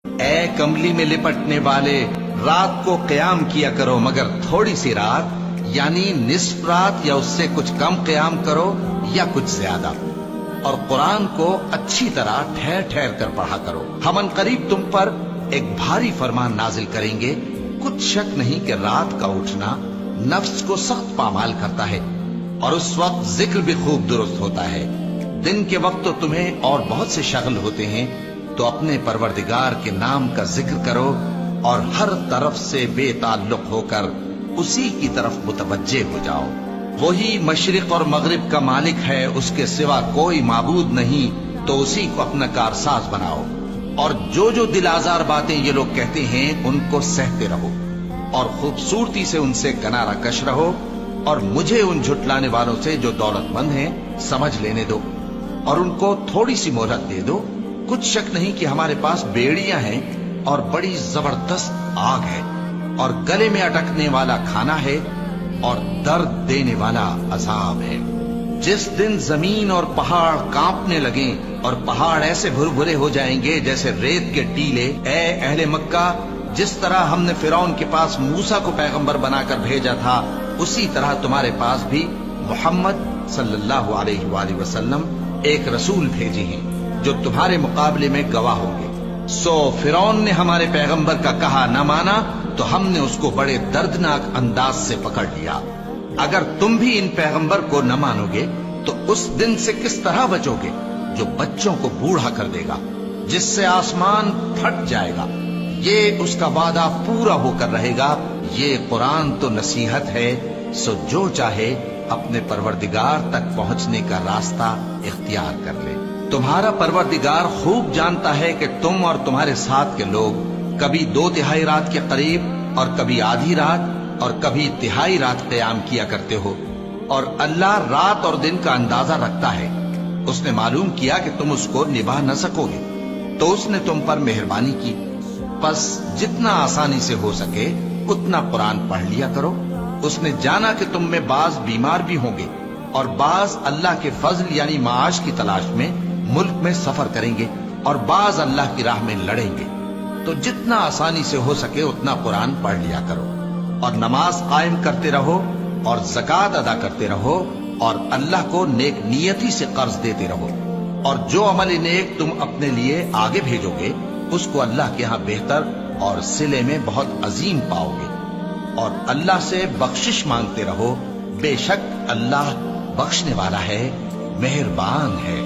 اے کملی میں لپٹنے والے، رات کو قیام کیا کرو مگر تھوڑی سی رات، یعنی نصف رات یا اس سے کچھ کم قیام کرو یا کچھ زیادہ، اور قرآن کو اچھی طرح ٹھہر ٹھہر کر پڑھا کرو۔ ہم ان قریب تم پر ایک بھاری فرمان نازل کریں گے، کچھ شک نہیں کہ رات کا اٹھنا نفس کو سخت پامال کرتا ہے، اور اس وقت ذکر بھی خوب درست ہوتا ہے۔ دن کے وقت تو تمہیں اور بہت سے شغل ہوتے ہیں، تو اپنے پروردگار کے نام کا ذکر کرو اور ہر طرف سے بے تعلق ہو کر اسی کی طرف متوجہ ہو جاؤ۔ وہی مشرق اور مغرب کا مالک ہے، اس کے سوا کوئی معبود نہیں، تو اسی کو اپنا کارساز بناؤ۔ اور جو دل آزار باتیں یہ لوگ کہتے ہیں ان کو سہتے رہو، اور خوبصورتی سے ان سے کنارہ کش رہو، اور مجھے ان جھٹلانے والوں سے جو دولت مند ہیں سمجھ لینے دو، اور ان کو تھوڑی سی مہلت دے دو۔ کچھ شک نہیں کہ ہمارے پاس بیڑیاں ہیں اور بڑی زبردست آگ ہے، اور گلے میں اٹکنے والا کھانا ہے، اور درد دینے والا عذاب ہے۔ جس دن زمین اور پہاڑ کانپنے لگیں اور پہاڑ ایسے بھربھرے ہو جائیں گے جیسے ریت کے ٹیلے، اے اہل مکہ، جس طرح ہم نے فرعون کے پاس موسیٰ کو پیغمبر بنا کر بھیجا تھا، اسی طرح تمہارے پاس بھی محمد صلی اللہ علیہ وآلہ وسلم ایک رسول بھیجے ہیں جو تمہارے مقابلے میں گواہ ہوں گے۔ سو فرعون نے ہمارے پیغمبر کا کہا نہ مانا تو ہم نے اس کو بڑے دردناک انداز سے پکڑ لیا۔ اگر تم بھی ان پیغمبر کو نہ مانو گے تو اس دن سے کس طرح بچو گے جو بچوں کو بوڑھا کر دے گا، جس سے آسمان پھٹ جائے گا۔ یہ اس کا وعدہ پورا ہو کر رہے گا۔ یہ قرآن تو نصیحت ہے، سو جو چاہے اپنے پروردگار تک پہنچنے کا راستہ اختیار کر لے۔ تمہارا پروردگار خوب جانتا ہے کہ تم اور تمہارے ساتھ کے لوگ کبھی 2/3 رات کے قریب اور کبھی آدھی رات اور کبھی تہائی رات قیام کیا کرتے ہو، اور اللہ رات اور دن کا اندازہ رکھتا ہے۔ اس نے معلوم کیا کہ تم اس کو نبھا نہ سکو گے، تو اس نے تم پر مہربانی کی، پس جتنا آسانی سے ہو سکے اتنا قرآن پڑھ لیا کرو۔ اس نے جانا کہ تم میں بعض بیمار بھی ہوں گے، اور بعض اللہ کے فضل یعنی معاش کی تلاش میں ملک میں سفر کریں گے، اور بعض اللہ کی راہ میں لڑیں گے، تو جتنا آسانی سے ہو سکے اتنا قرآن پڑھ لیا کرو، اور نماز قائم کرتے رہو، اور زکوٰۃ ادا کرتے رہو، اور اللہ کو نیک نیتی سے قرض دیتے رہو، اور جو عمل نیک تم اپنے لیے آگے بھیجو گے اس کو اللہ کے ہاں بہتر اور صلے میں بہت عظیم پاؤ گے، اور اللہ سے بخشش مانگتے رہو، بے شک اللہ بخشنے والا ہے، مہربان ہے۔